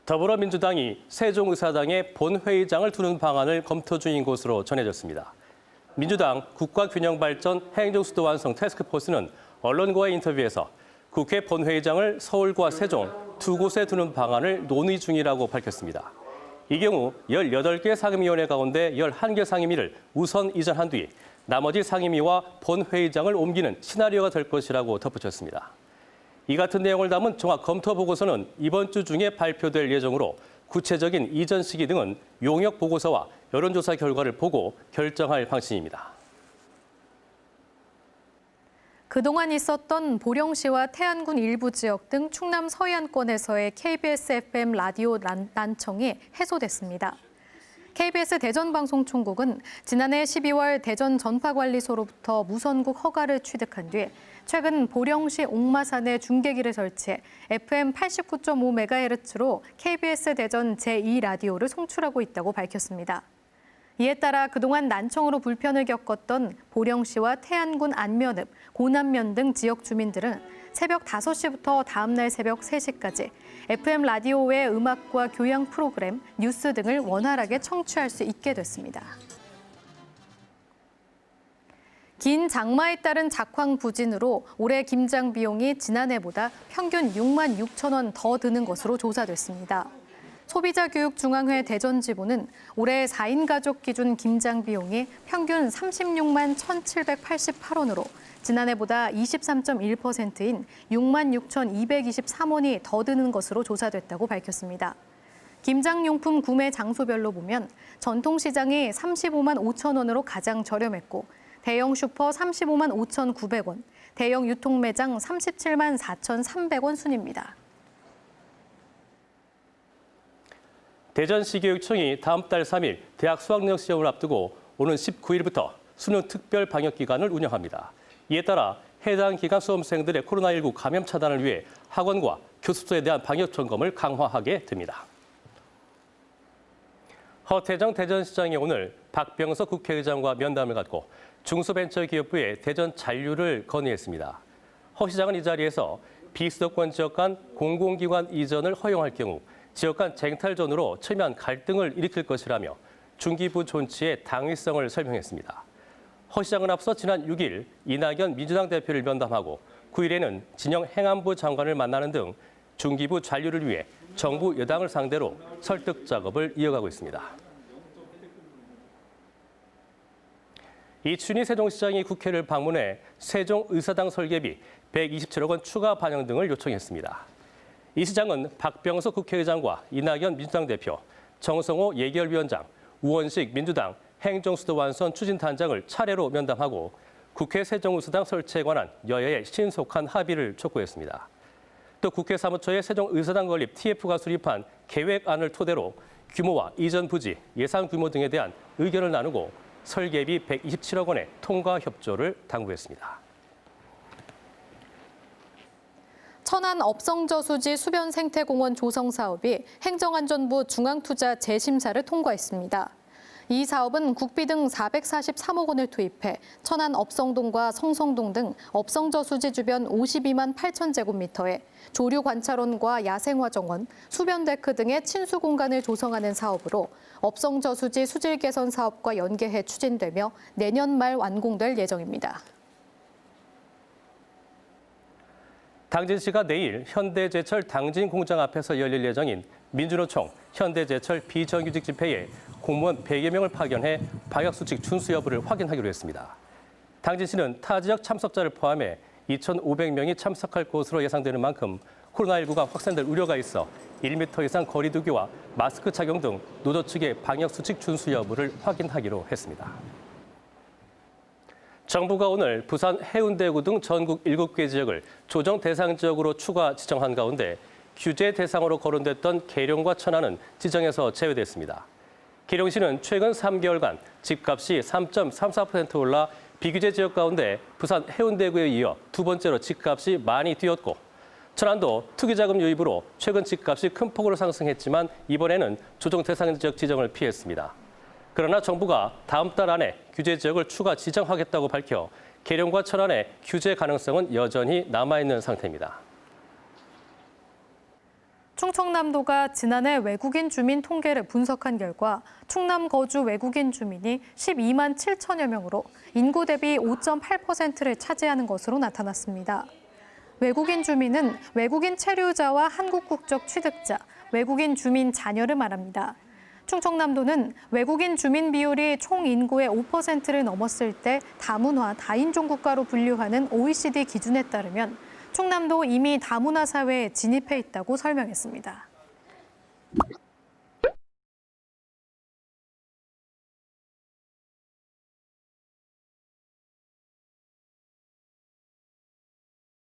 더불어민주당이 세종의사당에 본회의장을 두는 방안을 검토 중인 것으로 전해졌습니다. 민주당 국가균형발전 행정수도 완성 태스크포스는 언론과의 인터뷰에서 국회 본회의장을 서울과 세종 두 곳에 두는 방안을 논의 중이라고 밝혔습니다. 이 경우 18개 상임위원회 가운데 11개 상임위를 우선 이전한 뒤 나머지 상임위와 본회의장을 옮기는 시나리오가 될 것이라고 덧붙였습니다. 이 같은 내용을 담은 종합 검토 보고서는 이번 주 중에 발표될 예정으로 구체적인 이전 시기 등은 용역 보고서와 여론조사 결과를 보고 결정할 방침입니다. 그동안 있었던 보령시와 태안군 일부 지역 등 충남 서해안권에서의 KBS FM 라디오 난청이 해소됐습니다. KBS 대전방송총국은 지난해 12월 대전 전파관리소로부터 무선국 허가를 취득한 뒤 최근 보령시 옥마산에 중계기를 설치해 FM 89.5MHz로 KBS 대전 제2라디오를 송출하고 있다고 밝혔습니다. 이에 따라 그동안 난청으로 불편을 겪었던 보령시와 태안군 안면읍, 고남면 등 지역 주민들은 새벽 5시부터 다음 날 새벽 3시까지 FM 라디오 외 음악과 교양 프로그램, 뉴스 등을 원활하게 청취할 수 있게 됐습니다. 긴 장마에 따른 작황 부진으로 올해 김장 비용이 지난해보다 평균 6만 6천 원 더 드는 것으로 조사됐습니다. 소비자교육중앙회 대전지부는 올해 4인 가족 기준 김장 비용이 평균 36만 1,788원으로 지난해보다 23.1%인 6만 6,223원이 더 드는 것으로 조사됐다고 밝혔습니다. 김장용품 구매 장소별로 보면 전통시장이 35만 5천 원으로 가장 저렴했고 대형 슈퍼 35만 5,900원, 대형 유통매장 37만 4,300원 순입니다. 대전시교육청이 다음 달 3일 대학 수학능력 시험을 앞두고 오는 19일부터 수능 특별 방역 기간을 운영합니다. 이에 따라 해당 기간 수험생들의 코로나19 감염 차단을 위해 학원과 교습소에 대한 방역 점검을 강화하게 됩니다. 허태정 대전시장이 오늘 박병석 국회의장과 면담을 갖고 중소벤처기업부에 대전 잔류를 건의했습니다. 허 시장은 이 자리에서 비수도권 지역 간 공공기관 이전을 허용할 경우 지역 간 쟁탈전으로 첨예한 갈등을 일으킬 것이라며 중기부 존치의 당위성을 설명했습니다. 허 시장은 앞서 지난 6일 이낙연 민주당 대표를 면담하고 9일에는 진영 행안부 장관을 만나는 등 중기부 잔류를 위해 정부 여당을 상대로 설득 작업을 이어가고 있습니다. 이춘희 세종시장이 국회를 방문해 세종의사당 설계비 127억 원 추가 반영 등을 요청했습니다. 이 시장은 박병석 국회의장과 이낙연 민주당 대표, 정성호 예결위원장, 우원식 민주당 행정수도 완선 추진단장을 차례로 면담하고 국회 세종의사당 설치에 관한 여야의 신속한 합의를 촉구했습니다. 또 국회 사무처에 세종의사당 건립 TF가 수립한 계획안을 토대로 규모와 이전 부지, 예산 규모 등에 대한 의견을 나누고 설계비 127억 원의 통과 협조를 당부했습니다. 천안 업성저수지 수변생태공원 조성 사업이 행정안전부 중앙투자 재심사를 통과했습니다. 이 사업은 국비 등 443억 원을 투입해 천안 업성동과 성성동 등 업성저수지 주변 52만 8천 제곱미터에 조류 관찰원과 야생화정원, 수변데크 등의 친수 공간을 조성하는 사업으로 업성저수지 수질 개선 사업과 연계해 추진되며 내년 말 완공될 예정입니다. 당진시가 내일 현대제철 당진 공장 앞에서 열릴 예정인 민주노총 현대제철 비정규직 집회에 공무원 100여 명을 파견해 방역수칙 준수 여부를 확인하기로 했습니다. 당진시는 타 지역 참석자를 포함해 2,500명이 참석할 것으로 예상되는 만큼 코로나19가 확산될 우려가 있어 1m 이상 거리 두기와 마스크 착용 등 노조 측의 방역수칙 준수 여부를 확인하기로 했습니다. 정부가 오늘 부산 해운대구 등 전국 7개 지역을 조정 대상 지역으로 추가 지정한 가운데 규제 대상으로 거론됐던 계룡과 천안은 지정에서 제외됐습니다. 계룡시는 최근 3개월간 집값이 3.34% 올라 비규제 지역 가운데 부산 해운대구에 이어 두 번째로 집값이 많이 뛰었고 천안도 투기자금 유입으로 최근 집값이 큰 폭으로 상승했지만 이번에는 조정 대상 지역 지정을 피했습니다. 그러나 정부가 다음 달 안에 규제 지역을 추가 지정하겠다고 밝혀 계룡과 천안의 규제 가능성은 여전히 남아있는 상태입니다. 충청남도가 지난해 외국인 주민 통계를 분석한 결과 충남 거주 외국인 주민이 12만 7천여 명으로 인구 대비 5.8%를 차지하는 것으로 나타났습니다. 외국인 주민은 외국인 체류자와 한국 국적 취득자, 외국인 주민 자녀를 말합니다. 충청남도는 외국인 주민 비율이 총 인구의 5%를 넘었을 때 다문화, 다인종 국가로 분류하는 OECD 기준에 따르면 충남도 이미 다문화 사회에 진입해 있다고 설명했습니다.